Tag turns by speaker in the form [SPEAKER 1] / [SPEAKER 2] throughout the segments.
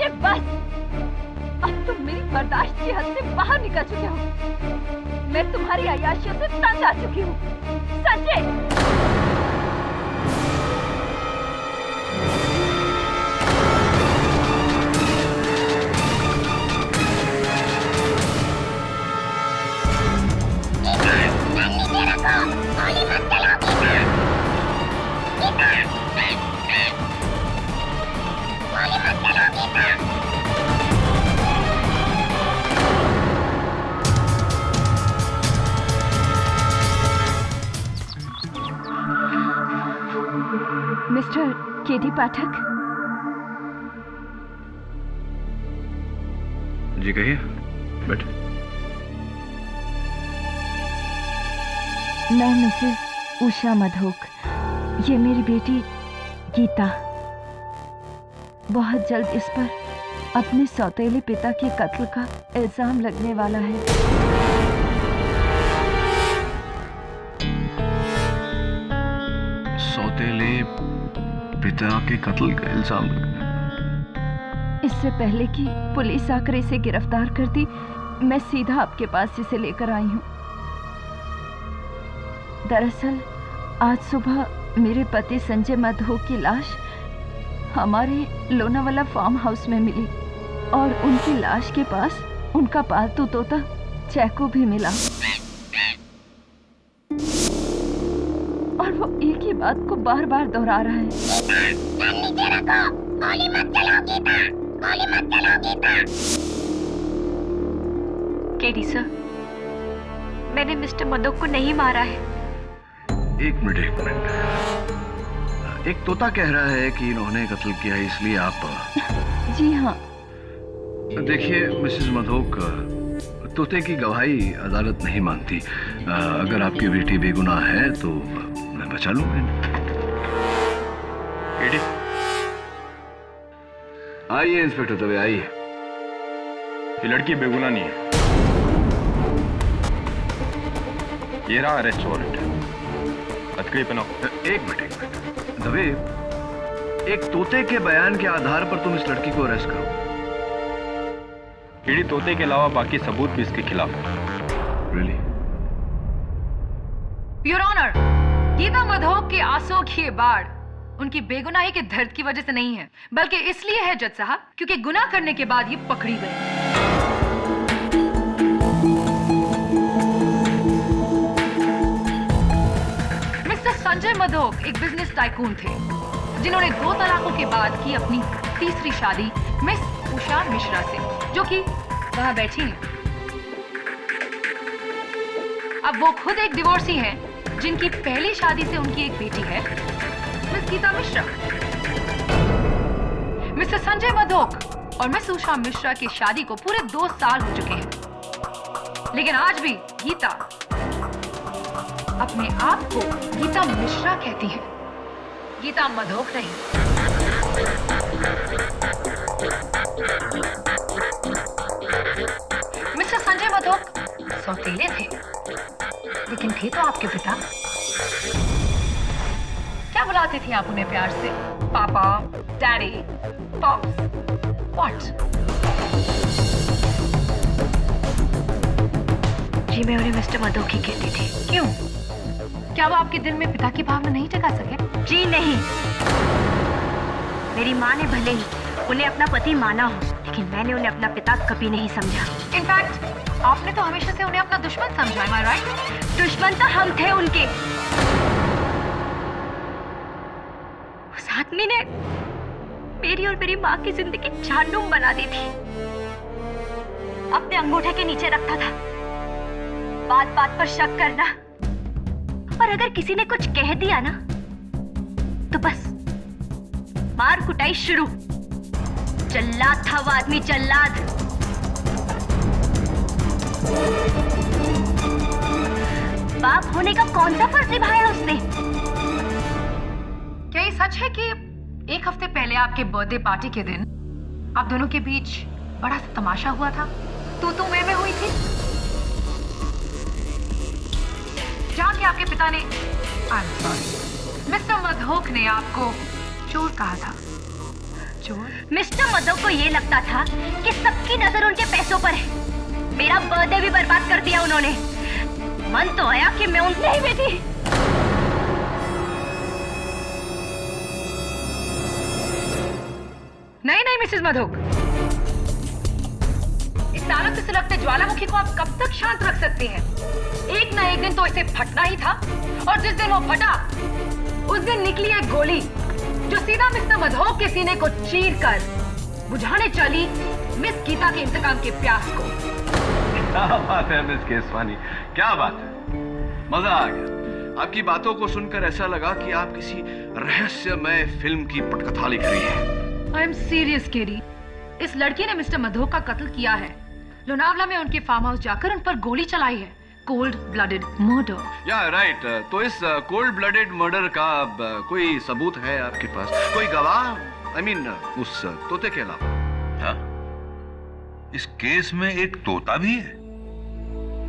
[SPEAKER 1] अरे बस, अब तुम मेरी बर्दाश्त की हद से बाहर निकल चुके हो। मैं तुम्हारी अय्याशियों से तंग आ चुकी हूँ। संजय, मिस्टर केडी पाठक।
[SPEAKER 2] जी कहिए, बैठ।
[SPEAKER 1] मैं मिसेस उषा मधोक, ये मेरी बेटी गीता। बहुत जल्द इस पर अपने सौतेले पिता के कत्ल का इल्जाम लगने वाला है।
[SPEAKER 2] सौतेले पिता के कत्ल का इल्जाम लगना?
[SPEAKER 1] इससे पहले कि पुलिस आकर इसे गिरफ्तार करती, मैं सीधा आपके पास इसे लेकर आई हूँ। दरअसल आज सुबह मेरे पति संजय मधोक की लाश हमारे लोनावाला फार्म हाउस में मिली और उनकी लाश के पास उनका पालतू तोता चैको भी मिला। और वो एक ही बात को बार बार दोहरा रहा है।
[SPEAKER 3] केडी सर, मैंने मिस्टर मधोक को नहीं मारा है।
[SPEAKER 2] एक मिनट। एक तोता कह रहा है कि इन्होंने कत्ल किया है, इसलिए आप?
[SPEAKER 1] जी हाँ।
[SPEAKER 2] देखिए मिसेस मधोक, तोते की गवाही अदालत नहीं मानती। अगर आपकी बेटी बेगुनाह है तो मैं बचा लूंगा। आइए इंस्पेक्टर दवे, आइए।
[SPEAKER 4] ये लड़की बेगुनाह नहीं है। ये रहा अरेस्ट वारंट। हथकड़ी पहनाओ।
[SPEAKER 2] एक मिनट दवे, एक तोते के बयान के आधार पर तुम इस लड़की को अरेस्ट करो?
[SPEAKER 4] केडी, तोते के अलावा बाकी सबूत भी इसके खिलाफ है।
[SPEAKER 2] Really?
[SPEAKER 3] Your honour, Geeta Madhok के आंसुओं की ये बाढ़ उनकी बेगुनाही के दर्द की वजह से नहीं है, बल्कि इसलिए है जज साहब क्योंकि गुनाह करने के बाद ये पकड़ी गई। मिस्टर संजय मधोक एक बिजनेस टाइकून थे जिन्होंने 2 तलाकों के बाद की अपनी तीसरी शादी मिस उषा मिश्रा से, जो कि वहां बैठी हैं। अब वो खुद एक डिवोर्सी हैं जिनकी पहली शादी से उनकी एक बेटी है, मिस गीता मिश्रा। मिस्टर संजय मधोक और मिस उषा मिश्रा की शादी को पूरे 2 साल हो चुके हैं, लेकिन आज भी गीता अपने आप को गीता मिश्रा कहती है, गीता मधोक नहीं। मिस्टर संजय मधोक सौतेले थे, लेकिन थे तो आपके पिता। क्या बुलाते थे आप उन्हें प्यार से? पापा, डैडी, पॉप्स, व्हाट?
[SPEAKER 5] जी मैं उन्हें मिस्टर मधोक ही कहती थी।
[SPEAKER 3] क्यों? क्या वो आपके दिल में पिता की भावना नहीं जगा सके?
[SPEAKER 5] जी नहीं, मेरी माँ ने भले ही उन्हें अपना पति माना हो, लेकिन मैंने उन्हें अपना पिता कभी नहीं समझा।
[SPEAKER 3] इनफैक्ट आपने तो हमेशा से उन्हें अपना दुश्मन समझा, am I right?
[SPEAKER 5] दुश्मन तो हम थे उनके। उस आदमी ने मेरी और मेरी माँ की जिंदगी जहन्नुम बना दी थी। अपने अंगूठे के नीचे रखता था, बात बात पर शक करना, और अगर किसी ने कुछ कह दिया ना तो बस मार कुटाई शुरू। जल्लाद था वो आदमी, जल्लाद। बाप होने का कौन सा फर्ज निभाया उसने?
[SPEAKER 3] क्या ये सच है कि 1 हफ्ते पहले आपके बर्थडे पार्टी के दिन आप दोनों के बीच बड़ा सा तमाशा हुआ था? तू मैं हुई थी, जहां कि आपके पिता ने मिस्टर मधोक ने आपको चोर कहा था, चोर।
[SPEAKER 5] मिस्टर मधोक को ये लगता था कि सबकी नजर उनके पैसों पर है। मेरा बर्थडे भी बर्बाद कर दिया उन्होंने। मन तो आया कि मैं उनसे ही बेटी।
[SPEAKER 3] नहीं नहीं मिसेस मधोक, इस तारों से सुलगते ज्वालामुखी को आप कब तक शांत रख सकती हैं? एक ना एक दिन तो इसे फटना ही था, और जिस दिन वो फटा उस दिन निकली एक गोली जो सीधा मिस्टर मधोक के सीने को चीरकर बुझाने चली मिस गीता के इंतकाम के प्यास को।
[SPEAKER 2] क्या बात है मिस केसवानी, क्या बात है, मजा आ गया। आपकी बातों को सुनकर ऐसा लगा कि आप किसी रहस्यमय फिल्म की पटकथा लिख रही हैं।
[SPEAKER 3] आई एम सीरियस केडी, इस लड़की ने मिस्टर मधोक का कत्ल किया है। लोनावला में उनके फार्म हाउस जाकर उन पर गोली चलाई है। Cold blooded murder.
[SPEAKER 2] या राइट, तो इस कोल्ड ब्लडेड मर्डर का कोई सबूत है आपके पास, कोई गवाह? आई मीन उस तोते के अलावा।
[SPEAKER 6] हाँ? इस केस में एक तोता भी है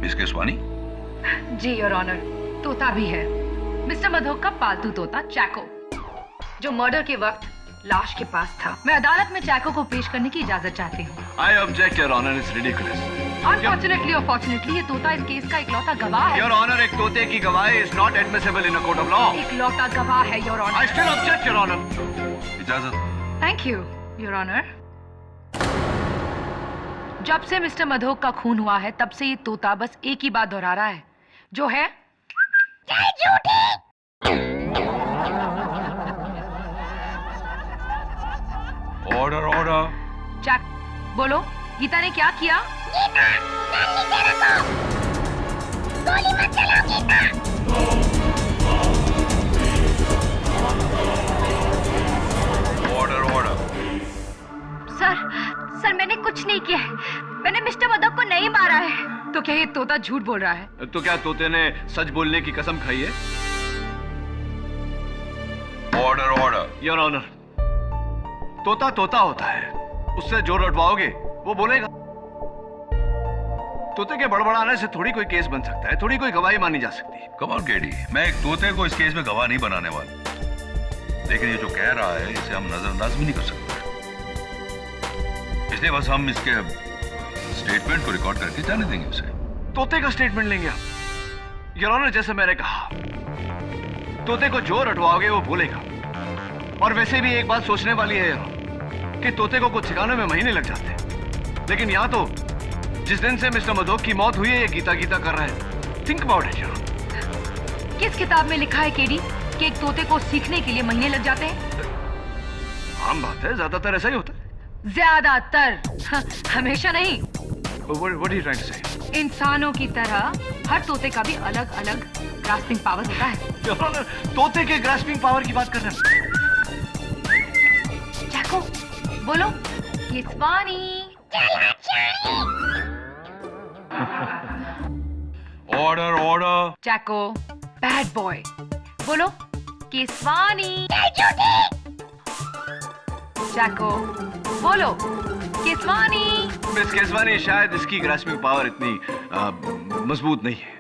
[SPEAKER 6] मिस केसवानी?
[SPEAKER 3] जी योर ऑनर, तोता भी है। मिस्टर मधोक का पालतू तोता चैको, जो मर्डर के वक्त लाश के पास था। मैं अदालत में चैको को पेश करने की इजाजत चाहती हूँ।
[SPEAKER 2] I object your honour, it's ridiculous.
[SPEAKER 3] Unfortunately और फॉर्चुनेटली ये तोता इस केस का इकलौता गवाह है।
[SPEAKER 2] योर ऑनर, एक तोते की गवाही is not admissible in a court of law.
[SPEAKER 3] इकलौता गवाह है your honour.
[SPEAKER 2] I still object your honour.
[SPEAKER 6] इजाजत।
[SPEAKER 3] Thank you your honour. जब से मिस्टर मधोक का खून हुआ है तब से ये तोता बस एक ही बात दोहरा रहा है, जो है
[SPEAKER 6] ऑर्डर ऑर्डर।
[SPEAKER 3] चैक, बोलो गीता ने क्या किया?
[SPEAKER 5] गोली मत चलाओ गीता।
[SPEAKER 6] Order order.
[SPEAKER 5] सर मैंने कुछ नहीं किया है। मैंने मिस्टर मधोक को नहीं मारा है।
[SPEAKER 3] तो क्या ये तोता झूठ बोल रहा है?
[SPEAKER 2] तो क्या तोते ने सच बोलने की कसम खाई है?
[SPEAKER 6] Order order.
[SPEAKER 2] योर ऑनर, तोता तोता होता है, उससे जो रटवाओगे वो बोलेगा। तोते के बड़बड़ाने से थोड़ी कोई केस बन सकता है, थोड़ी कोई गवाही मानी जा सकती है।
[SPEAKER 6] कम ऑन केडी, मैं एक तोते को इस केस में गवाह नहीं बनाने वाला, लेकिन ये जो कह रहा है इसे हम नजरअंदाज भी नहीं कर सकते, इसलिए बस हम इसके स्टेटमेंट को रिकॉर्ड करके जाने देंगे उसे।
[SPEAKER 2] तोते का स्टेटमेंट लेंगे आप? योर ऑनर, जैसे मैंने कहा, तोते को जो रटवाओगे वो बोलेगा। और वैसे भी एक बात सोचने वाली है कि तोते को कुछ सिखाने में महीने लग जाते हैं, लेकिन यहाँ तो जिस दिन से मिस्टर मधोक की मौत हुई है ये गीता गीता कर रहा है। थिंक अबाउट इट यार।
[SPEAKER 3] किस किताब में लिखा है केडी कि एक तोते को सीखने के लिए महीने लग जाते हैं?
[SPEAKER 2] आम बात है, ज्यादातर ऐसा ही होता है।
[SPEAKER 3] ज्यादातर, हमेशा नहीं।
[SPEAKER 2] What are you trying to say?
[SPEAKER 3] इंसानों की तरह हर तोते का भी अलग अलग ग्रास्पिंग पावर होता है।
[SPEAKER 2] Your Honor, तोते के ग्रास्पिंग पावर की बात कर रहे हैं।
[SPEAKER 3] चैको, बोलो Keswani.
[SPEAKER 6] Order order.
[SPEAKER 3] Chaco, bad boy, बोलो केसवानी। चैको, बोलो केसवानी।
[SPEAKER 2] मिस केसवानी, शायद इसकी ग्रास्पिंग पावर इतनी मजबूत नहीं है।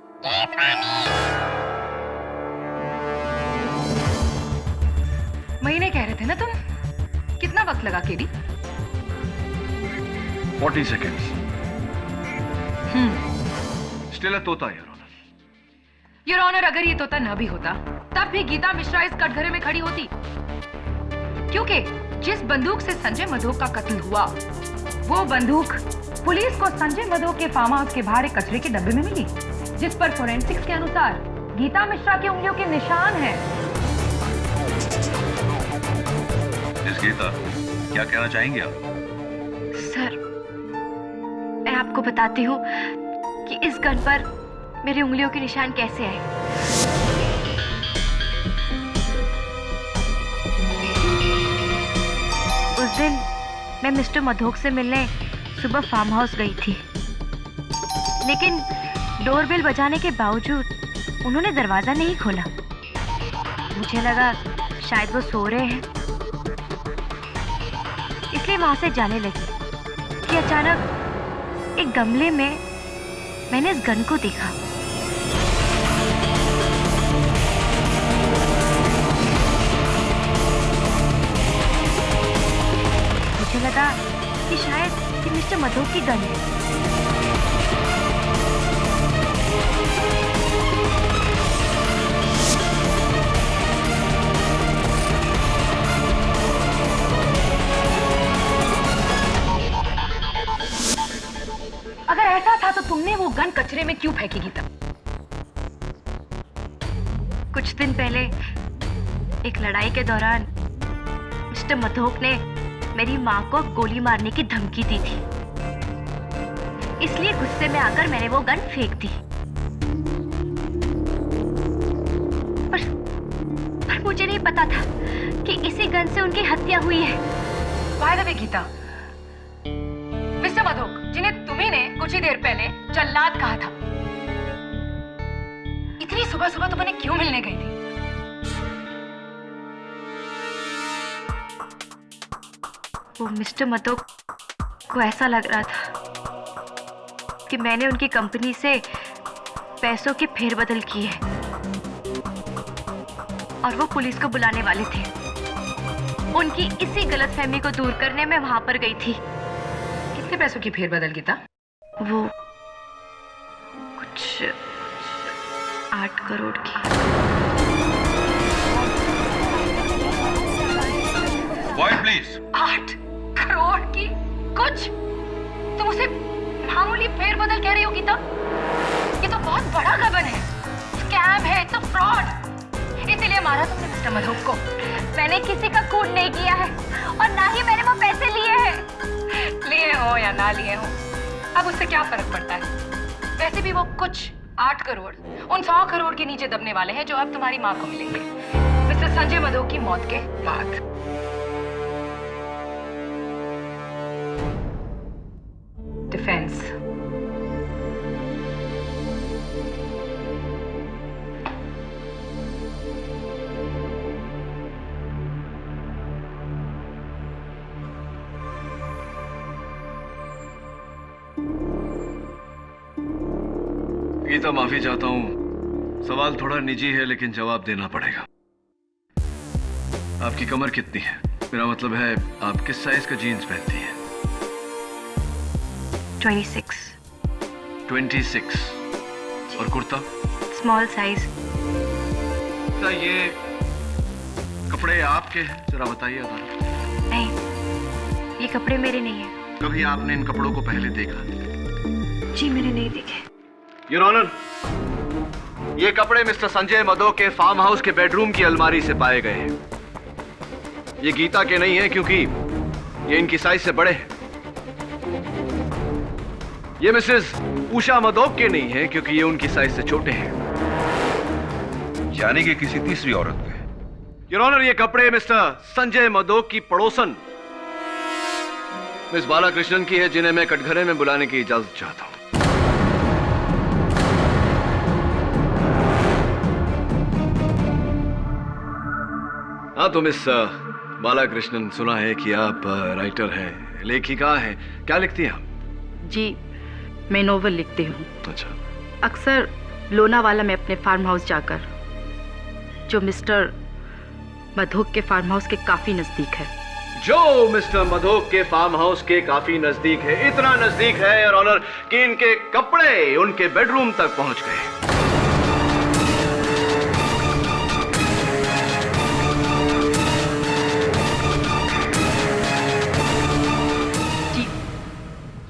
[SPEAKER 3] महीने कह रहे थे ना तुम? कितना वक्त लगा केडी?
[SPEAKER 2] 40 seconds. Still a तोता, Your Honor.
[SPEAKER 3] योर ऑनर, अगर ये तोता न भी होता तब भी गीता मिश्रा इस कटघरे में खड़ी होती, क्योंकि जिस बंदूक से संजय मधोक का कत्ल हुआ वो बंदूक पुलिस को संजय मधोक के फार्म हाउस के बाहर एक कचरे के डब्बे में मिली, जिस पर फोरेंसिक्स के अनुसार गीता मिश्रा की उंगलियों के निशान हैं।
[SPEAKER 6] मिस गीता, क्या कहना चाहेंगे आप?
[SPEAKER 5] सर, मैं आपको बताती हूँ कि इस गन पर मेरी उंगलियों के निशान कैसे आए। उस दिन मैं मिस्टर मधोक से मिलने सुबह फार्म हाउस गई थी, लेकिन डोरबेल बजाने के बावजूद उन्होंने दरवाजा नहीं खोला। मुझे लगा शायद वो सो रहे हैं, इसलिए वहां से जाने लगी कि अचानक एक गमले में मैंने इस गन को देखा। मुझे लगा कि शायद ये मिस्टर मधोक की गन है।
[SPEAKER 3] अगर ऐसा था तो तुमने वो गन कचरे में क्यों फेंकी गीता?
[SPEAKER 5] कुछ दिन पहले एक लड़ाई के दौरान मिस्टर मधोक ने मेरी माँ को गोली मारने की धमकी दी थी, इसलिए गुस्से में आकर मैंने वो गन फेंक दी। पर मुझे नहीं पता था कि इसी गन से उनकी हत्या हुई है।
[SPEAKER 3] By the way Geeta, mister Madhok जिन्हें तुम्ही ने कुछ ही देर पहले जल्लाद कहा था, इतनी सुबह सुबह तुम उन्हें क्यों मिलने गई थी?
[SPEAKER 5] वो मिस्टर मधोक को ऐसा लग रहा था कि मैंने उनकी कंपनी से पैसों की फेरबदल की है और वो पुलिस को बुलाने वाले थे। उनकी इसी गलतफहमी को दूर करने में वहां पर गई थी।
[SPEAKER 3] कितने पैसों की फेरबदल गीता?
[SPEAKER 5] वो कुछ 8 करोड़ की।
[SPEAKER 6] Quiet, please.
[SPEAKER 3] 8 करोड़ की? कुछ? तुम उसे मामूली फेरबदल कह रही हो गीता? ये तो बहुत बड़ा गबन है, स्कैम है, इट्स अ फ्रॉड। इसीलिए मारा तुमने मिस्टर मधोक को।
[SPEAKER 5] मैंने किसी का खून नहीं किया है और ना ही मैंने वो पैसे लिए हैं।
[SPEAKER 3] लिए हो या ना लिए हो, अब उससे क्या फर्क पड़ता है? वैसे भी वो कुछ 8 करोड़ उन 100 करोड़ के नीचे दबने वाले हैं जो अब तुम्हारी माँ को मिलेंगे मिस्टर संजय मधोक की मौत के बाद। डिफेंस।
[SPEAKER 2] गीता, माफी चाहता हूं, सवाल थोड़ा निजी है लेकिन जवाब देना पड़ेगा। आपकी कमर कितनी है? मेरा मतलब है आप किस साइज का जीन्स पहनती हैं?
[SPEAKER 5] 26।
[SPEAKER 2] 26। और कुर्ता?
[SPEAKER 5] Small size.
[SPEAKER 2] क्या ये कपड़े आपके हैं? जरा बताइए।
[SPEAKER 5] नहीं, ये कपड़े मेरे नहीं हैं।
[SPEAKER 2] कभी आपने इन कपड़ों को पहले देखा?
[SPEAKER 5] जी मैंने नहीं देखे।
[SPEAKER 2] योर ऑनर, ये कपड़े मिस्टर संजय मधोक के फार्म हाउस के बेडरूम की अलमारी से पाए गए हैं। ये गीता के नहीं है क्योंकि ये इनकी साइज से बड़े हैं। ये मिसेस उषा मधोक के नहीं है क्योंकि ये उनकी साइज से छोटे हैं।
[SPEAKER 6] यानी कि किसी तीसरी औरत के।
[SPEAKER 2] योर ऑनर, ये कपड़े मिस्टर संजय मधोक की पड़ोसन मिस बालाकृष्णन की है, जिन्हें मैं कटघरे में बुलाने की इजाजत चाहता हूं। हाँ, तो मिस बालाकृष्णन, सुना है कि आप राइटर हैं, लेखिका हैं। क्या लिखती हैं आप?
[SPEAKER 7] जी, मैं नोवेल लिखती हूँ।
[SPEAKER 2] अच्छा।
[SPEAKER 7] अक्सर लोनावाला में अपने फार्म हाउस जाकर, जो मिस्टर मधोक के फार्म हाउस के काफी नजदीक है।
[SPEAKER 2] जो मिस्टर मधोक के फार्म हाउस के काफी नजदीक है, इतना नजदीक है योर ऑनर कि इनके कपड़े उनके बेडरूम तक पहुंच गए।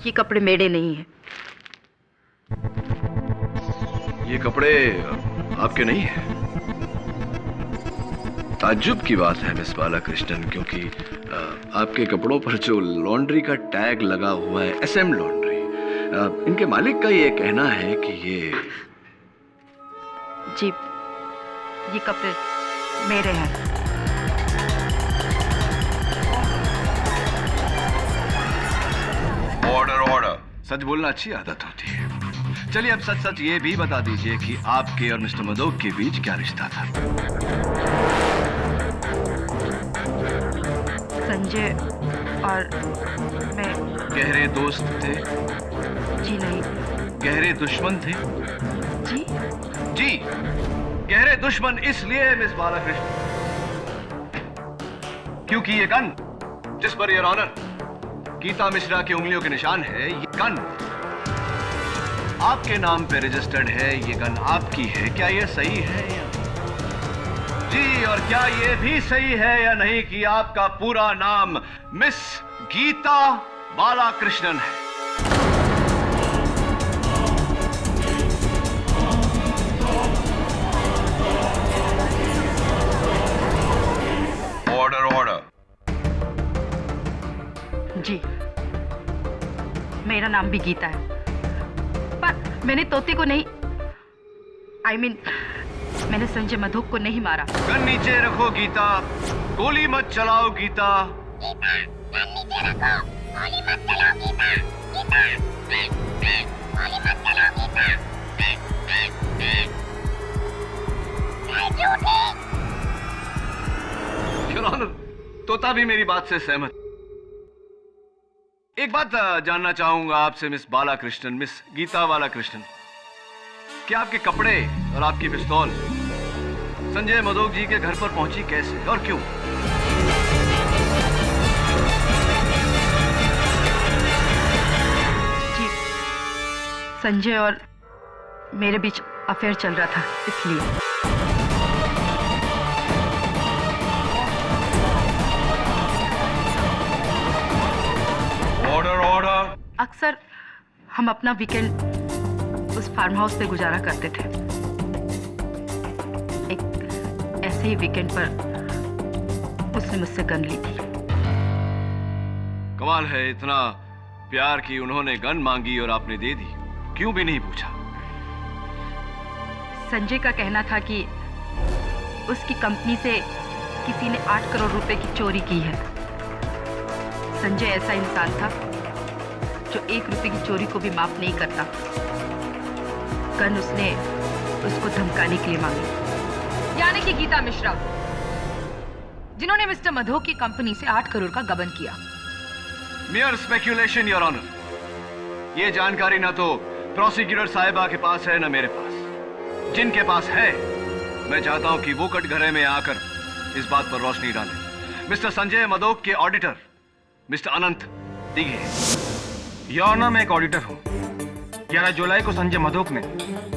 [SPEAKER 7] ये कपड़े मेरे नहीं हैं।
[SPEAKER 2] ये कपड़े आपके नहीं हैं? ताज्जुब की बात है मिस बालाकृष्णन, क्योंकि आपके कपड़ों पर जो लॉन्ड्री का टैग लगा हुआ है, SM लॉन्ड्री, इनके मालिक का ये कहना है कि ये
[SPEAKER 7] जी, ये कपड़े मेरे हैं।
[SPEAKER 6] Order order.
[SPEAKER 2] सच बोलना अच्छी आदत होती है। चलिए अब सच सच ये भी बता दीजिए कि आपके और मिस्टर मधोक के बीच क्या रिश्ता था?
[SPEAKER 7] संजय और मैं
[SPEAKER 2] गहरे दोस्त थे?
[SPEAKER 7] जी नहीं।
[SPEAKER 2] गहरे दुश्मन थे?
[SPEAKER 7] जी
[SPEAKER 2] जी, गहरे दुश्मन इसलिए मिस बालाकृष्ण क्योंकि ये गन जिस per your honour Gita Mishra की उंगलियों के निशान है, ये गन आपके नाम पे रजिस्टर्ड है, ये गन आपकी है। क्या ये सही है या जी? और क्या ये भी सही है या नहीं कि आपका पूरा नाम मिस गीता बालाकृष्णन है?
[SPEAKER 6] Order order.
[SPEAKER 7] जी, मेरा नाम भी गीता है, पर मैंने तोते को नहीं, मैंने संजय मधोक को नहीं मारा।
[SPEAKER 2] गन नीचे रखो गीता, गोली मत चलाओ गीता। Your Honor, तोता भी मेरी बात से सहमत। एक बात जानना चाहूंगा आपसे मिस बालाकृष्णन, मिस गीता बालाकृष्णन, क्या आपके कपड़े और आपकी पिस्तौल संजय मधोक जी के घर पर पहुंची कैसे और क्यों?
[SPEAKER 7] जी, संजय और मेरे बीच अफेयर चल रहा था, इसलिए।
[SPEAKER 6] Order order.
[SPEAKER 7] अक्सर हम अपना वीकेंड उस फार्म हाउस पे गुजारा करते थे। एक ऐसे ही वीकेंड पर उसने मुझसे गन ली थी।
[SPEAKER 2] कमाल है, इतना प्यार की उन्होंने गन मांगी और आपने दे दी, क्यों भी नहीं पूछा?
[SPEAKER 7] संजय का कहना था कि उसकी कंपनी से किसी ने 8 करोड़ रुपए की चोरी की है। संजय ऐसा इंसान था जो 1 रुपए की चोरी को भी माफ नहीं करता। गन उसने उसको धमकाने के लिए मांगी।
[SPEAKER 3] यानी कि गीता मिश्रा, जिन्होंने मिस्टर मधोक की कंपनी से 8 करोड़ का गबन किया।
[SPEAKER 2] Mere speculation, Your Honor. ये जानकारी ना तो प्रोसिक्यूटर साहिबा के पास है ना मेरे पास। जिनके पास है, मैं चाहता हूं कि वो कटघरे में आकर इस बात पर रोशनी डालें। मिस्टर संजय मधोक के auditor mister Anant Dighe.
[SPEAKER 4] Your honour, मैं एक ऑडिटर हूँ। 11 जुलाई को संजय मधोक ने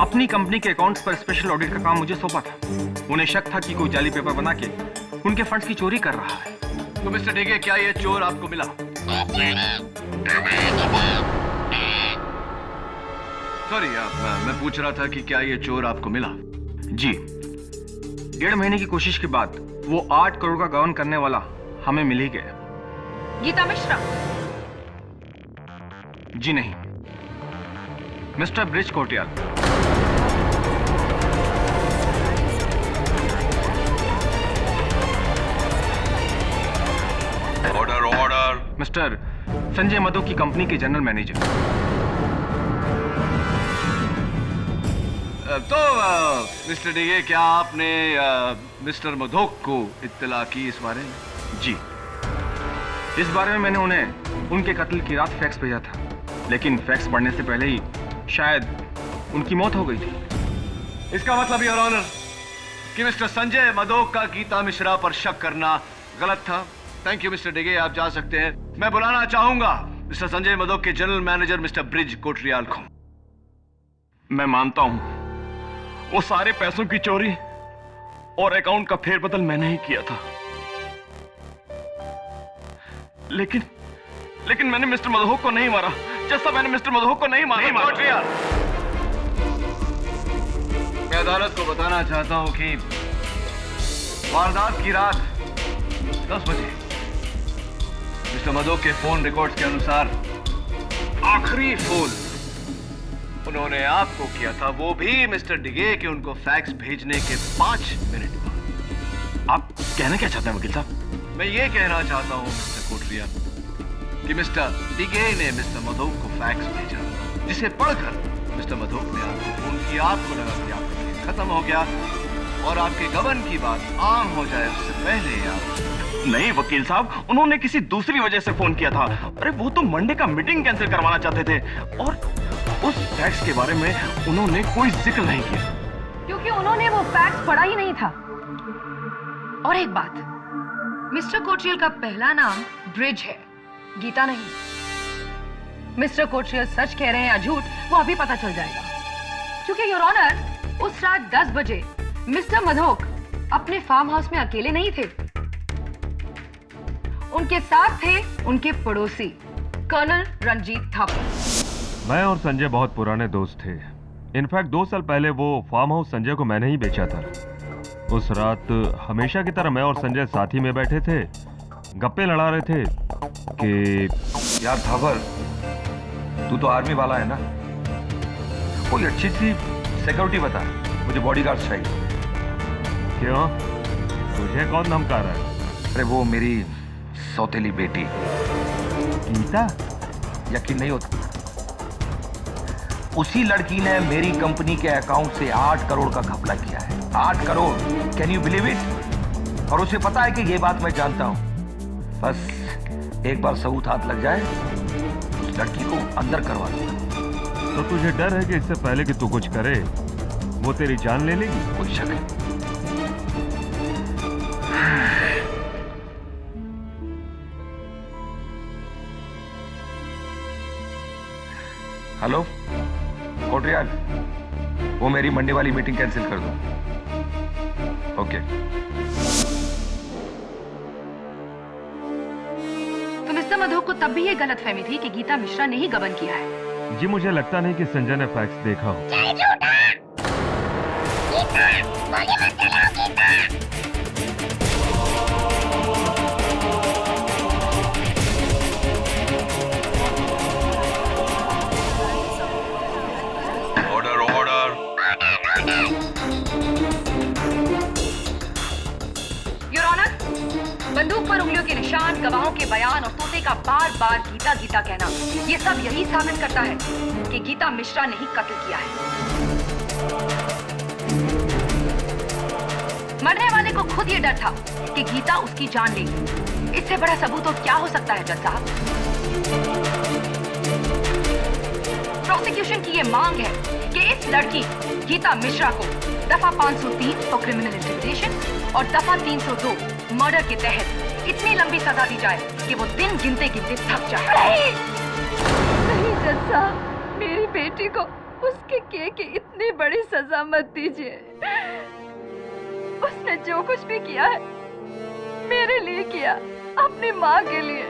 [SPEAKER 4] अपनी कंपनी के अकाउंट्स पर स्पेशल ऑडिट का काम मुझे सौंपा था। उन्हें शक था कि कोई जाली पेपर बना के उनके फंड्स की चोरी कर रहा है।
[SPEAKER 2] तो मिस्टर दिघे, क्या ये चोर आपको मिला? सॉरी, मैं पूछ रहा था कि क्या ये चोर आपको मिला?
[SPEAKER 4] जी, 1.5 महीने की कोशिश के बाद वो 8 करोड़ का गबन करने वाला हमें मिल ही गया।
[SPEAKER 3] गीता मिश्रा?
[SPEAKER 4] जी नहीं, mister bridge Kotiyal.
[SPEAKER 6] Order order.
[SPEAKER 4] Mister Sanjay Madhok की कंपनी के जनरल मैनेजर।
[SPEAKER 2] तो मिस्टर दिघे, क्या आपने मिस्टर मधोक को इत्तला की इस बारे में?
[SPEAKER 4] जी, इस बारे में मैंने उन्हें उनके कत्ल की रात फैक्स भेजा था, लेकिन फैक्स पढ़ने से पहले ही शायद उनकी मौत हो गई थी।
[SPEAKER 2] इसका मतलब, योर ऑनर, कि मिस्टर संजय मधोक का गीता मिश्रा पर शक करना गलत था। थैंक यू मिस्टर दिघे, आप जा सकते हैं। मैं बुलाना चाहूंगा मिस्टर संजय मधोक के general manager mister bridge Kotriyal को।
[SPEAKER 4] मैं मानता हूं वो सारे पैसों की चोरी और अकाउंट का फेरबदल मैंने ही किया था, लेकिन मैंने मिस्टर मधोक को नहीं मारा, जैसा मैंने मिस्टर मधोक को नहीं मारा।
[SPEAKER 2] कोटरियाल, मैं अदालत को बताना चाहता हूं कि वारदात की रात 10 बजे मिस्टर मधोक के फोन रिकॉर्ड्स के अनुसार आखिरी फोन उन्होंने आपको किया था, वो भी मिस्टर दिघे के उनको फैक्स भेजने के 5 मिनट बाद।
[SPEAKER 4] आप कहना क्या चाहते हैं वकील साहब?
[SPEAKER 2] मैं ये कहना चाहता हूं मिस्टर कोटरियाल कि मिस्टर दिघे ने मिस्टर मधोक को फैक्स भेजा, जिसे पढ़कर मिस्टर मधोक ने आपको फोन किया। आपको लगा कि आपका केस खत्म हो गया और आपके गबन की बात आम हो जाए उससे पहले आप।
[SPEAKER 4] नहीं वकील साहब, उन्होंने किसी दूसरी वजह से फोन किया था। अरे वो तो मंडे का मीटिंग कैंसिल करवाना चाहते थे और उस फैक्स के बारे में उन्होंने कोई जिक्र नहीं किया,
[SPEAKER 3] क्योंकि उन्होंने वो फैक्स पढ़ा ही नहीं था। और एक बात, मिस्टर कोटरियाल का पहला नाम ब्रिज है, गीता नहीं। मिस्टर कोट्रियल सच कह रहे हैं या झूठ, वो अभी पता चल जाएगा। क्योंकि योर ऑनर, उस रात 10 बजे मिस्टर मधोक अपने फार्म हाउस में अकेले नहीं थे। उनके साथ थे उनके पड़ोसी कर्नल रंजीत थापर।
[SPEAKER 4] मैं और संजय बहुत पुराने दोस्त थे। इनफैक्ट 2 साल पहले वो फार्म हाउस संजय को मैंने ही बेचा था। उस रात हमेशा की तरह मैं और संजय साथ ही में बैठे थे, गप्पे लड़ा रहे थे कि
[SPEAKER 6] यार थापर, तू तो आर्मी वाला है ना, कोई अच्छी सी सिक्योरिटी बता, मुझे बॉडीगार्ड चाहिए।
[SPEAKER 4] क्यों, तुझे कौन धमका रहा है?
[SPEAKER 6] अरे वो मेरी सौतेली बेटी
[SPEAKER 4] गीता।
[SPEAKER 6] यकीन नहीं होता, उसी लड़की ने मेरी कंपनी के अकाउंट से 8 करोड़ का घपला किया है। 8 crore, can you believe it? और उसे पता है कि ये बात मैं जानता हूं। बस एक बार सबूत हाथ लग जाए, उस लड़की को अंदर करवा दूंगा।
[SPEAKER 4] तो तुझे डर है कि इससे पहले कि तू कुछ करे वो तेरी जान ले लेगी?
[SPEAKER 6] कोई शक है? हेलो कोट्रियल, वो मेरी मंडे वाली मीटिंग कैंसिल कर दो। ओके।
[SPEAKER 3] तो मिस्टर मधोक को तब भी ये गलतफहमी थी कि गीता मिश्रा ने ही गबन किया है।
[SPEAKER 4] जी मुझे लगता नहीं कि संजय ने फैक्स देखा हो।
[SPEAKER 6] Order order.
[SPEAKER 3] योर ऑनर, बंदूक पर उंगलियों के निशान, गवाहों के बयान और तोते का बार बार गीता गीता कहना, ये सब यही साबित करता है कि गीता मिश्रा ने ही कत्ल किया है। मरने वाले को खुद ये डर था कि गीता उसकी जान लेगी। इससे बड़ा सबूत और क्या हो सकता है जज साहब? प्रोसिक्यूशन की ये मांग है कि इस लड़की गीता मिश्रा को दफा 503 फॉर क्रिमिनल इंटिमिडेशन और दफा 302 मर्डर के तहत इतनी लंबी सजा दी जाए कि वो दिन गिनते गिनते थक जाए।
[SPEAKER 1] नहीं जज साहब, मेरी बेटी को उसके किए की इतनी बड़ी सजा मत दीजिए। उसने जो कुछ भी किया है मेरे लिए किया, अपनी माँ के लिए।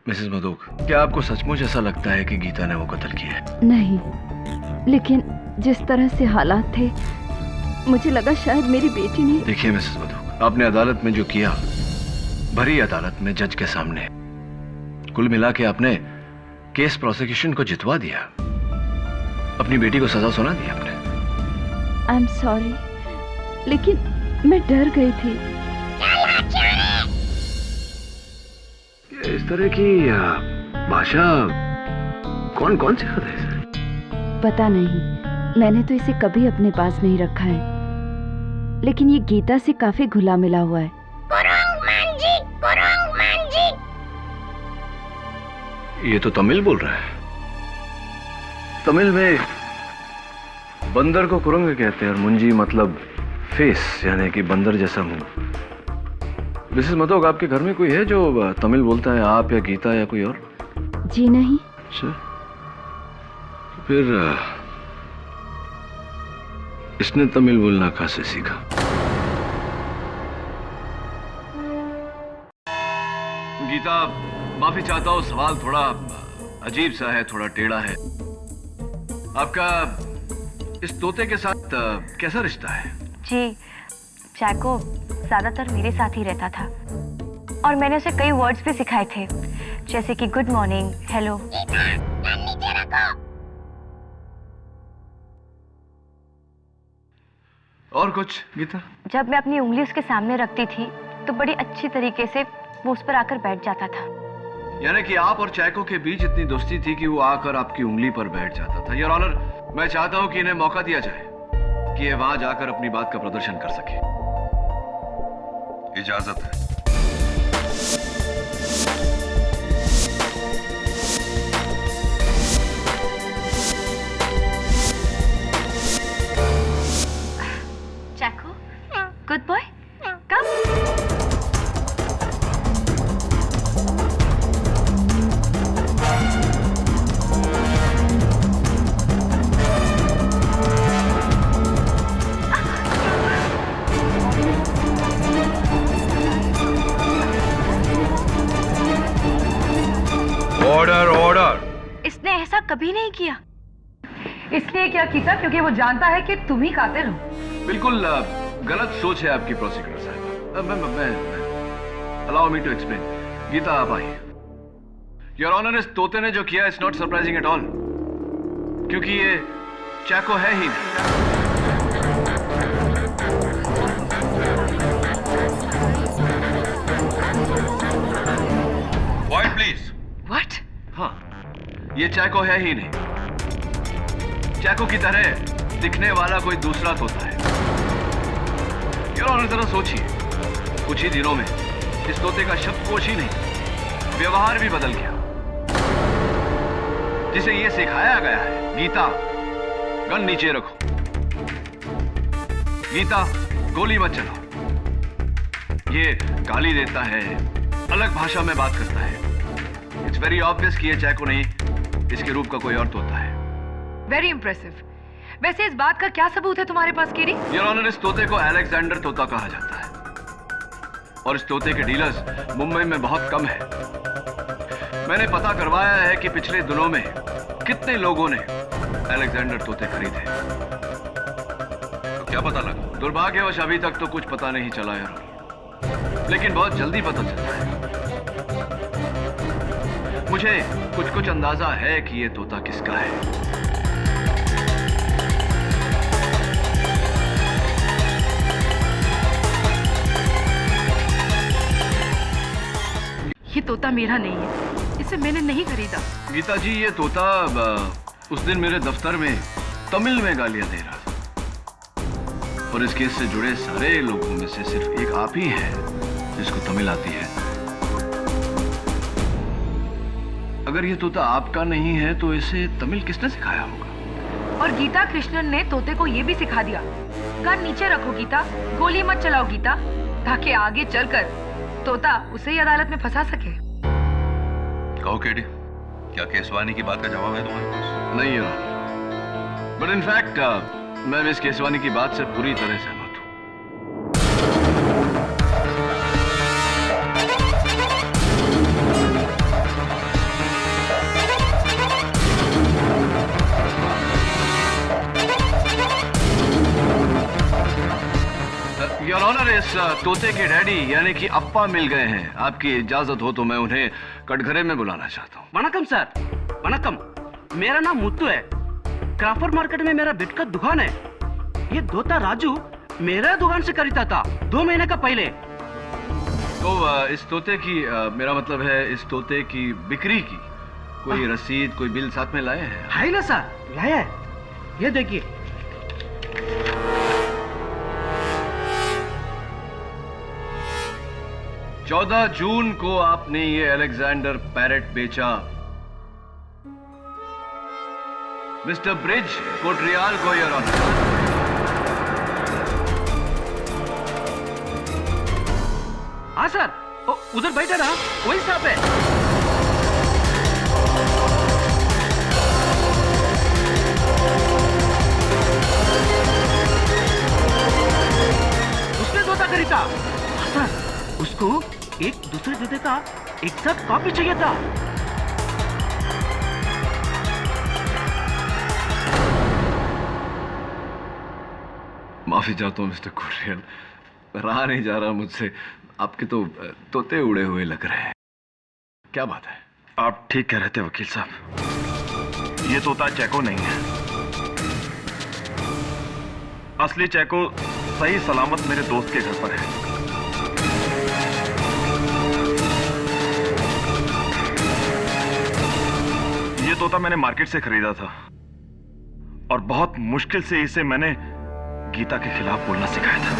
[SPEAKER 2] मिसेस मधोक, क्या आपको सचमुच ऐसा लगता है कि गीता ने वो कत्ल किया है?
[SPEAKER 1] नहीं, लेकिन जिस तरह से हालात थे मुझे लगा शायद मेरी बेटी ने।
[SPEAKER 2] देखिए मिसेस मधोक, आपने अदालत में जो किया, भरी अदालत में जज के सामने, कुल मिला के आपने केस प्रोसिक्यूशन को जितवा दिया, अपनी बेटी को सजा सुना दी आपने।
[SPEAKER 1] आई एम सॉरी, लेकिन मैं डर गई थी।
[SPEAKER 2] इस तरह की भाषा कौन कौन सिखाता है इसे?
[SPEAKER 1] पता नहीं, मैंने तो इसे कभी अपने पास नहीं रखा है, लेकिन ये गीता से काफी घुला मिला हुआ है।
[SPEAKER 2] ये तो तमिल बोल रहा है। तमिल में बंदर को कुरंग कहते हैं और मुंजी मतलब फेस, यानी कि बंदर जैसा मुंह। मिसेस मधोक, आपके घर में कोई है जो तमिल बोलता है? आप या गीता या कोई और?
[SPEAKER 1] जी नहीं।
[SPEAKER 2] अच्छा, फिर इसने तमिल बोलना कहाँ से सीखा? गीता, माफी चाहता हूँ, सवाल थोड़ा अजीब सा है, थोड़ा टेढ़ा है। आपका इस तोते के साथ कैसा रिश्ता है?
[SPEAKER 5] जी, चैको ज्यादातर मेरे साथ ही रहता था और मैंने उसे कई वर्ड्स भी सिखाए थे, जैसे कि गुड मॉर्निंग, हेलो।
[SPEAKER 2] और कुछ गीता?
[SPEAKER 5] जब मैं अपनी उंगली उसके सामने रखती थी तो बड़ी अच्छी तरीके से वो उस पर आकर बैठ जाता था।
[SPEAKER 2] यानी कि आप और चैको के बीच इतनी दोस्ती थी कि वो आकर आपकी उंगली पर बैठ जाता था। योर ऑनर, मैं चाहता हूं कि इन्हें मौका दिया जाए कि ये वहां जाकर अपनी बात का प्रदर्शन कर सके।
[SPEAKER 6] इजाजत है।
[SPEAKER 3] इसलिए क्या कीता? क्योंकि वो जानता है कि तुम ही कातिल हो।
[SPEAKER 2] बिल्कुल गलत सोच है आपकी प्रोसिक्यूटर साहब। मैं allow me to explain. Geeta आप आइए। योर ऑनर, इस तोते ने जो किया it's not surprising at all, क्योंकि ये चैको है ही नहीं।
[SPEAKER 8] Quiet, please.
[SPEAKER 3] What?
[SPEAKER 2] हाँ, ये चैको है ही नहीं। चैको की तरह दिखने वाला कोई दूसरा तोता है। योर ऑनर, जरा सोचिए, कुछ ही दिनों में इस तोते का शब्दकोश ही नहीं, व्यवहार भी बदल गया। जिसे ये सिखाया गया है, गीता गन नीचे रखो, गीता गोली मत चलाओ, ये गाली देता है, अलग भाषा में बात करता है। इट्स वेरी ऑब्वियस कि ये चैको नहीं, इसके रूप का कोई और तोता है।
[SPEAKER 3] Very impressive. वैसे इस बात का क्या सबूत है तुम्हारे पास, केरी?
[SPEAKER 2] योर ऑनर, इस तोते को अलेक्जेंडर तोता कहा जाता है और इस तोते के डीलर्स मुंबई में बहुत कम है। मैंने पता करवाया है कि पिछले दिनों में कितने लोगों ने अलेक्जेंडर तोते खरीदे।
[SPEAKER 8] तो क्या पता लगा?
[SPEAKER 2] दुर्भाग्यवश अभी तक तो कुछ पता नहीं चला यार, लेकिन बहुत जल्दी पता चलता है। मुझे कुछ अंदाजा है कि ये तोता किसका है।
[SPEAKER 7] ये तोता मेरा नहीं है, इसे मैंने नहीं खरीदा।
[SPEAKER 2] गीता जी, ये तोता उस दिन मेरे दफ्तर में तमिल में गालियां दे रहा था और इस केस से जुड़े सारे लोगों में से सिर्फ एक आप ही है जिसको तमिल आती है। अगर ये तोता आपका नहीं है तो इसे तमिल किसने सिखाया होगा?
[SPEAKER 3] और गीता कृष्णन ने तोते को ये भी सिखा दिया, गन नीचे रखो गीता, गोली मत चलाओ गीता, ताकि आगे चलकर तोता उसे ही अदालत में फंसा सके।
[SPEAKER 8] कहो केडी, क्या केसवानी की बात का जवाब है तुम्हारे पास?
[SPEAKER 2] नहीं यार, बट इनफैक्ट मैं मिस केसवानी की बात से पूरी तरह सहमत हूं। योर ऑनर, इस तोते के डैडी यानी कि अप्पा मिल गए हैं। आपकी इजाजत हो तो मैं उन्हें कटघरे में बुलाना चाहता हूँ।
[SPEAKER 9] वनकम सर, वनकम। मेरा नाम मुत्तू है। क्राफर्ड मार्केट में मेरा बेट का दुकान है। ये तोता राजू मेरा दुकान से खरीदा था 2 महीने का पहले।
[SPEAKER 2] तो इस तोते की मेरा मतलब है इस तोते की बिक्री की कोई रसीद, कोई बिल साथ में लाए हैं?
[SPEAKER 9] है ना सर, लाया है। ये देखिए।
[SPEAKER 2] 14 जून को आपने ये अलेक्जेंडर पैरेट बेचा मिस्टर ब्रिज कोटरियाल को, योर ऑनर।
[SPEAKER 9] हाँ सर, उधर बैठा ना, वही साहब है। उसने तोता खरीदा। हाँ सर, उसको एक दूसरे तोते का एक साथ कॉपी चाहिए था।
[SPEAKER 2] माफी चाहता हूं मिस्टर कोटरियाल, रहा नहीं जा रहा मुझसे। आपके तो तोते उड़े हुए लग रहे हैं। क्या बात है?
[SPEAKER 4] आप ठीक कह रहे थे वकील साहब, ये तोता चैको नहीं है। असली चैको सही सलामत मेरे दोस्त के घर पर है। ये तोता मैंने मार्केट से खरीदा था और बहुत मुश्किल से इसे मैंने गीता के खिलाफ बोलना सिखाया था।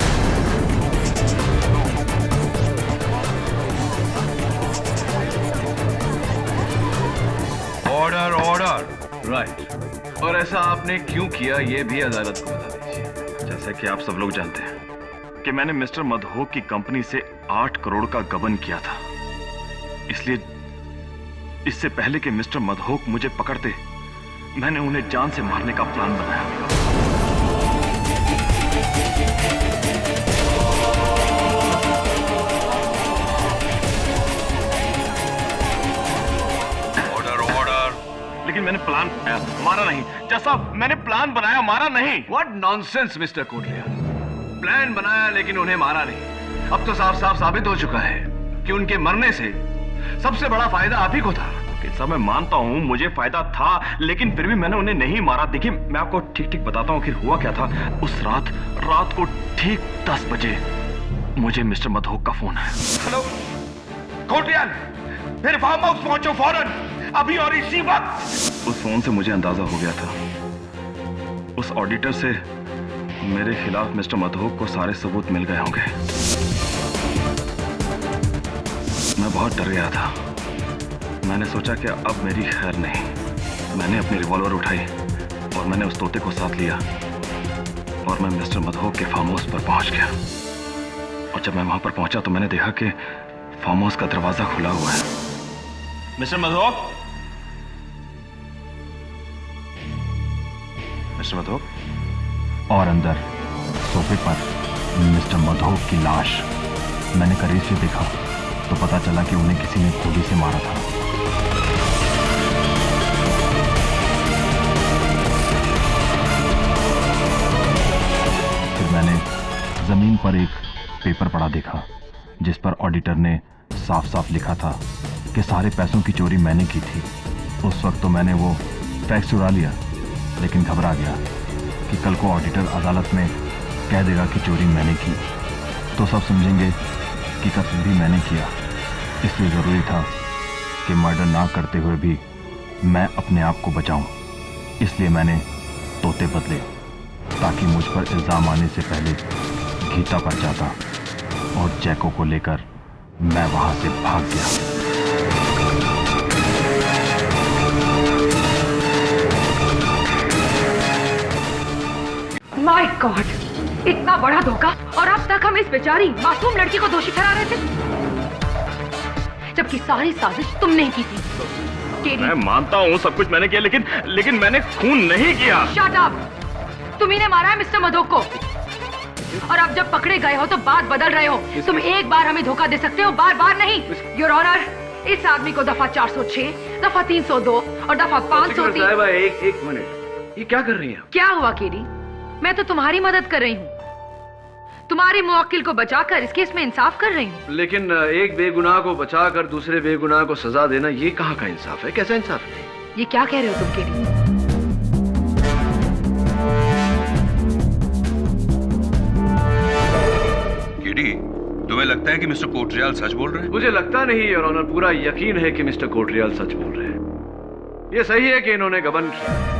[SPEAKER 8] Order, order.
[SPEAKER 2] राइट। और ऐसा आपने क्यों किया ये भी अदालत को बता दीजिए।
[SPEAKER 4] जैसे कि आप सब लोग जानते हैं कि मैंने मिस्टर मधोक की कंपनी से 8 करोड़ का गबन किया था, इसलिए इससे पहले कि मिस्टर मधोक मुझे पकड़ते, मैंने उन्हें जान से मारने का प्लान बनाया। लेकिन मैंने प्लान बनाया, मारा नहीं। जैसा मैंने प्लान बनाया, मारा नहीं।
[SPEAKER 2] What nonsense, mister Kotriyal. Plan बनाया लेकिन उन्हें मारा नहीं। अब तो साफ साफ साबित हो चुका है कि उनके मरने से सबसे बड़ा फायदा आप ही को था।
[SPEAKER 4] साहब मैं मानता हूँ मुझे फायदा था, लेकिन फिर भी मैंने उन्हें नहीं मारा। देखिए मैं आपको ठीक ठीक बताता हूँ कि हुआ क्या था। उस रात को ठीक 10 बजे मुझे मिस्टर मधोक का फोन है।
[SPEAKER 6] हेलो कोटरियाल, मेरे फार्म हाउस पहुंचो फौरन, अभी और इसी वक्त।
[SPEAKER 4] उस फोन से मुझे अंदाजा हो गया था, उस ऑडिटर से मेरे खिलाफ मिस्टर मधोक को सारे सबूत मिल गए होंगे। मैं बहुत डर गया था। मैंने सोचा कि अब मेरी खैर नहीं। मैंने अपनी रिवॉल्वर उठाई और मैंने उस तोते को साथ लिया और मैं मिस्टर मधोक के फार्म हाउस पर पहुंच गया। और जब मैं वहां पर पहुंचा तो मैंने देखा कि फार्म हाउस का दरवाजा खुला हुआ है। Mister Madhok, mister Madhok.
[SPEAKER 10] और अंदर सोफे पर मिस्टर मधोक की लाश। मैंने करीब से देखा तो पता चला कि उन्हें किसी ने गोली से मारा था। फिर मैंने जमीन पर एक पेपर पड़ा देखा जिस पर ऑडिटर ने साफ साफ लिखा था कि सारे पैसों की चोरी मैंने की थी। उस वक्त तो मैंने वो फैक्स चुरा लिया, लेकिन घबरा गया कि कल को ऑडिटर अदालत में कह देगा कि चोरी मैंने की तो सब समझेंगे कि कत्ल भी मैंने किया। इसलिए ज़रूरी था कि मर्डर ना करते हुए भी मैं अपने आप को बचाऊं। इसलिए मैंने तोते बदले ताकि मुझ पर इल्ज़ाम आने से पहले गीता पर जाता और जैको को लेकर मैं वहां से भाग गया।
[SPEAKER 3] माय गॉड, इतना बड़ा धोखा और अब तक हम इस बेचारी मासूम लड़की को दोषी ठहरा रहे थे, जबकि सारी साजिश तुमने की थी।
[SPEAKER 4] मैं मानता हूँ सब कुछ मैंने किया, लेकिन मैंने खून नहीं किया।
[SPEAKER 3] Shut up! तुम्ही ने मारा है मिस्टर मधोक को, और अब जब पकड़े गए हो तो बात बदल रहे हो। तुम एक बार हमें धोखा दे सकते हो, बार बार नहीं। योर ऑनर, इस आदमी को दफा 406, दफा 302 और दफा 503।
[SPEAKER 2] एक मिनट, ये क्या कर रही हैं?
[SPEAKER 3] क्या हुआ केडी? मैं तो तुम्हारी मदद कर रही हूँ, तुम्हारे मुवक्किल को बचाकर इस केस में इंसाफ कर रही हूँ।
[SPEAKER 2] लेकिन एक बेगुनाह को बचाकर दूसरे बेगुनाह को सजा देना, ये कहाँ का इंसाफ है? कैसा इंसाफ है?
[SPEAKER 3] ये क्या कह रहे हो तुम केडी?
[SPEAKER 8] केडी, तुम्हें लगता है कि मिस्टर कोटरियाल सच बोल रहे हैं?
[SPEAKER 2] मुझे लगता नहीं योर ऑनर, पूरा यकीन है कि मिस्टर कोटरियाल सच बोल रहे हैं। ये सही है कि इन्होंने गबन किया,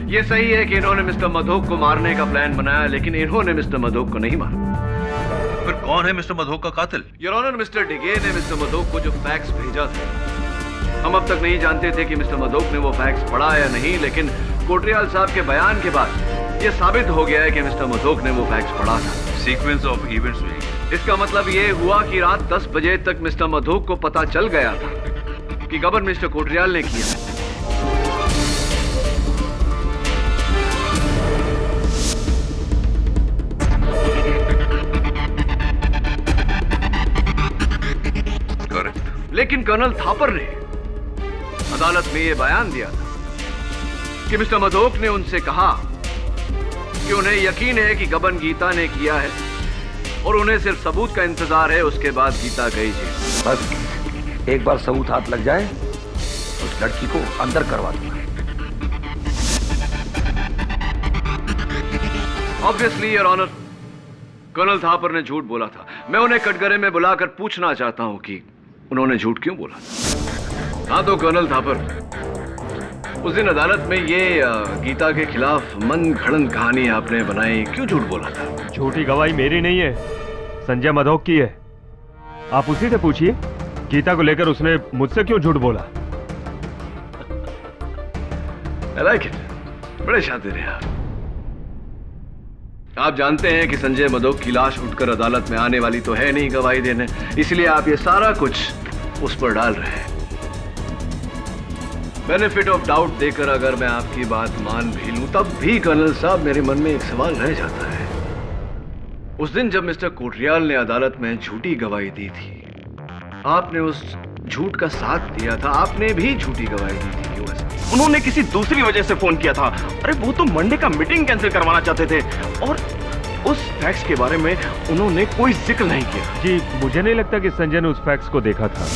[SPEAKER 2] ये सही है कि इन्होंने मिस्टर मधोक को मारने का प्लान बनाया, लेकिन इन्होंने मिस्टर मधोक को नहीं मारा।
[SPEAKER 8] फिर कौन है मिस्टर मधोक का कातिल?
[SPEAKER 2] योर ऑनर, मिस्टर डिगे ने मिस्टर मधोक को जो फैक्स भेजा था, हम अब तक नहीं जानते थे कि मिस्टर मधोक ने वो फैक्स पढ़ा या नहीं, लेकिन कोटरियाल साहब के बयान के बाद ये साबित हो गया है कि मिस्टर मधोक ने वो फैक्स पढ़ा था।
[SPEAKER 8] सीक्वेंस ऑफ इवेंट्स हुई।
[SPEAKER 2] इसका मतलब ये हुआ कि रात 10 बजे तक मिस्टर मधोक को पता चल गया था कि गबन मिस्टर कोटरियाल ने किया है। लेकिन कर्नल थापर ने अदालत में यह बयान दिया था कि मिस्टर मधोक ने उनसे कहा कि उन्हें यकीन है कि गबन गीता ने किया है और उन्हें सिर्फ सबूत का इंतजार है, उसके बाद गीता गई जेल।
[SPEAKER 6] बस एक बार सबूत हाथ लग जाए उस लड़की को अंदर करवा दूंगा।
[SPEAKER 2] Obviously your honour, colonel Thapar ने झूठ बोला था। मैं उन्हें कटघरे में बुलाकर पूछना चाहता हूं कि उन्होंने झूठ क्यों बोला। हाँ तो कर्नल थापर, उस दिन अदालत में ये गीता के खिलाफ मन घड़न कहानी आपने बनाई, क्यों झूठ बोला था?
[SPEAKER 10] झूठी गवाही मेरी नहीं है, संजय मधोक की है। आप उसी से पूछिए गीता को लेकर उसने मुझसे क्यों झूठ बोला।
[SPEAKER 2] I like it. बड़े शातिर हैं आप जानते हैं कि संजय मधोक की लाश उठकर अदालत में आने वाली तो है नहीं गवाही देने, इसलिए आप ये सारा कुछ उस पर डाल रहे हैं। बेनिफिट ऑफ डाउट देकर अगर मैं आपकी बात मान भी लूं, तब भी कर्नल साहब मेरे मन में एक सवाल रह जाता है। उस दिन जब मिस्टर कोटरियाल ने अदालत में झूठी गवाही दी थी, आपने उस झूठ का साथ दिया था, आपने भी झूठी गवाही दी थी, क्यों ऐसा?
[SPEAKER 4] उन्होंने किसी दूसरी वजह से फोन किया था। अरे वो तो मंडे का मीटिंग कैंसिल करवाना चाहते थे और उस फैक्स के बारे में उन्होंने कोई जिक्र नहीं किया।
[SPEAKER 10] जी मुझे नहीं लगता कि संजय ने उस फैक्स को देखा था।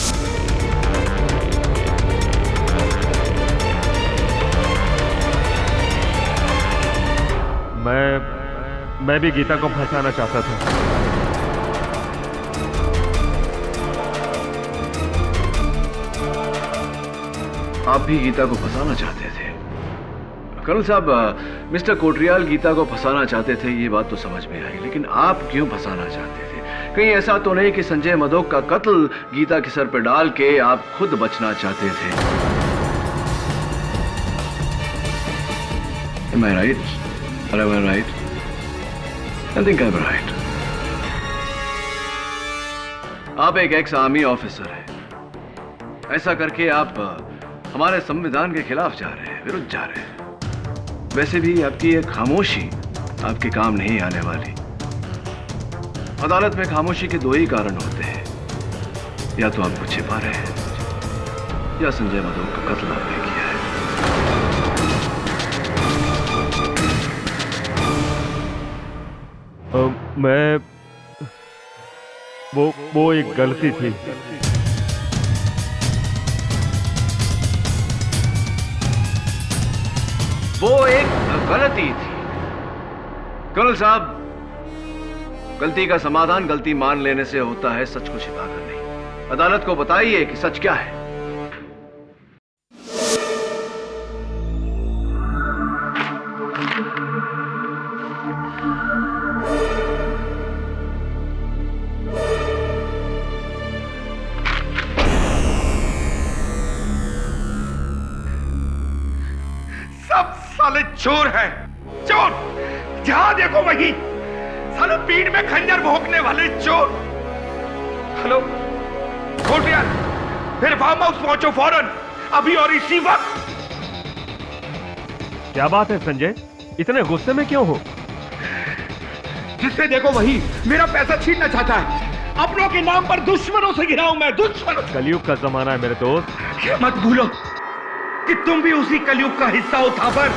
[SPEAKER 10] मैं भी गीता को फंसाना चाहता था।
[SPEAKER 2] आप भी गीता को फंसाना चाहते थे? कर्नल साहब, मिस्टर कोटरियाल गीता को फंसाना चाहते थे, ये बात तो समझ में आई, लेकिन आप क्यों फंसाना चाहते थे? कहीं ऐसा तो नहीं कि संजय मधोक का कत्ल गीता के सर पर डाल के आप खुद बचना चाहते थे? Am I right? Or am I right? I think I'm right. आप एक एक्स आर्मी ऑफिसर हैं। ऐसा करके आप हमारे संविधान के खिलाफ जा रहे हैं, विरुद्ध जा रहे हैं। वैसे भी आपकी ये खामोशी आपके काम नहीं आने वाली। अदालत में खामोशी के दो ही कारण होते हैं, या तो आपको छिपा रहे हैं या संजय मधोक का कत्ल आपने किया है।
[SPEAKER 10] मैं वो एक गलती थी।
[SPEAKER 2] वो एक गलती थी। कर्नल साहब, गलती का समाधान गलती मान लेने से होता है, सच को छिपाकर नहीं। अदालत को बताइए कि सच क्या है।
[SPEAKER 6] साले चोर है, चोर। जहां देखो वही साले पीठ में खंजर भोंकने वाले चोर। हेलो कोटरियाल, फिर फार्म हाउस पहुंचो फौरन, अभी और इसी वक्त।
[SPEAKER 10] क्या बात है संजय, इतने गुस्से में क्यों हो?
[SPEAKER 6] जिससे देखो वही मेरा पैसा छीनना चाहता है। अपनों के नाम पर दुश्मनों से घिरा हूं मैं, दुश्मनों।
[SPEAKER 10] कलयुग का जमाना है मेरे दोस्त।
[SPEAKER 6] ये मत भूलो कि तुम भी उसी कलयुग का हिस्सा हो। था पर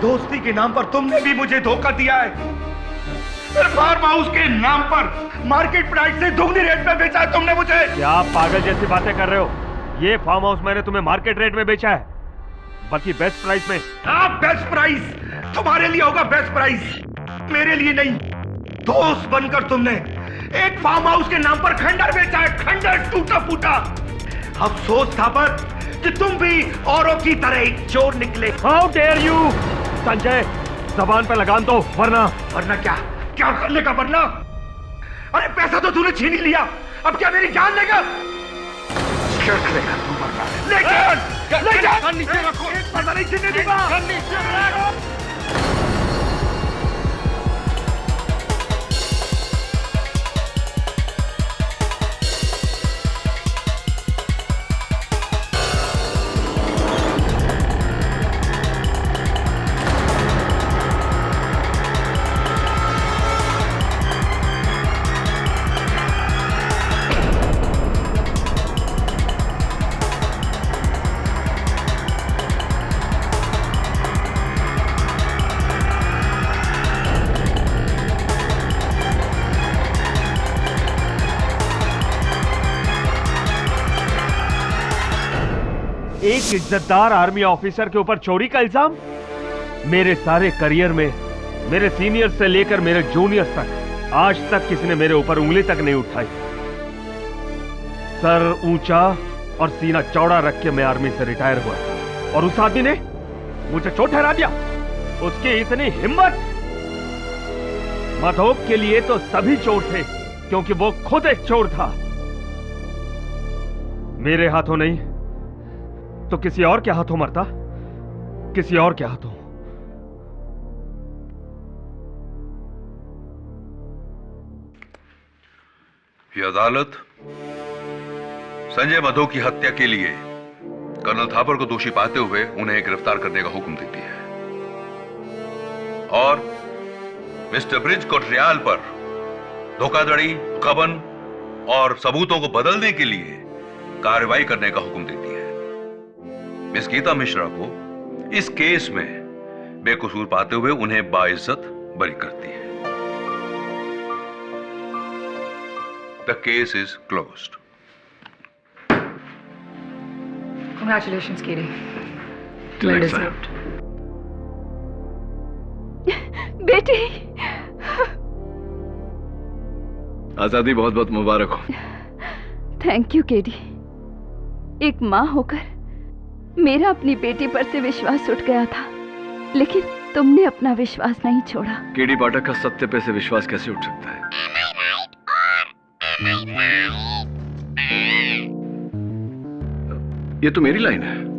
[SPEAKER 6] दोस्ती के नाम पर तुमने भी मुझे धोखा दिया है। फिर फार्म हाउस के नाम पर मार्केट प्राइस से दुगनी रेट में बेचा है तुमने मुझे।
[SPEAKER 10] क्या आप पागल जैसी बातें कर रहे हो? ये फार्म हाउस मैंने तुम्हें मार्केट रेट में बेचा है, बल्कि बेस्ट प्राइस में।
[SPEAKER 6] बेस्ट प्राइस तुम्हारे लिए होगा, बेस्ट प्राइस मेरे लिए नहीं। दोस्त बनकर तुमने एक फार्म हाउस के नाम पर खंडर बेचा है, खंडर टूटा फूटा। अफसोस था पर कि तुम भी औरों की तरह एक चोर निकले।
[SPEAKER 10] हाउ डेयर यू संजय, जबान पे लगाम दो, वरना
[SPEAKER 6] क्या क्या करने का वरना? अरे पैसा तो तूने छीन ही लिया, अब क्या मेरी जान लेगा? क्या करेगा तू वरना? लेकिन नीचे रखो, एक पैसा नहीं छीनने दूंगा।
[SPEAKER 10] एक इज्जतदार आर्मी ऑफिसर के ऊपर चोरी का इल्जाम? मेरे सारे करियर में मेरे सीनियर से लेकर मेरे जूनियर तक आज तक किसी ने मेरे ऊपर उंगली तक नहीं उठाई। सर ऊंचा और सीना चौड़ा रख के मैं आर्मी से रिटायर हुआ था, और उस आदमी ने मुझे चोर ठहरा दिया। उसकी इतनी हिम्मत! मधोक के लिए तो सभी चोर थे, क्योंकि वो खुद एक चोर था। मेरे हाथों नहीं तो किसी और के हाथों मरता, किसी और के हाथों।
[SPEAKER 8] यह अदालत संजय मधोक की हत्या के लिए कर्नल थापर को दोषी पाते हुए उन्हें गिरफ्तार करने का हुक्म देती है और मिस्टर ब्रिज कोटरियाल पर धोखाधड़ी, गबन और सबूतों को बदलने के लिए कार्रवाई करने का हुक्म देती है। मिस गीता मिश्रा को इस केस में बेकसूर पाते हुए उन्हें बाइज्जत बरी करती है। The case is closed.
[SPEAKER 3] Congratulations, Katie.
[SPEAKER 2] Till
[SPEAKER 3] Well
[SPEAKER 2] next time.
[SPEAKER 3] deserved.
[SPEAKER 1] बेटी,
[SPEAKER 2] आजादी बहुत बहुत मुबारक हो।
[SPEAKER 1] Thank you KD. एक माँ होकर मेरा अपनी बेटी पर से विश्वास उठ गया था, लेकिन तुमने अपना विश्वास नहीं छोड़ा।
[SPEAKER 2] केडी पाठक का सत्य पे से विश्वास कैसे उठ सकता है? ये तो मेरी लाइन है।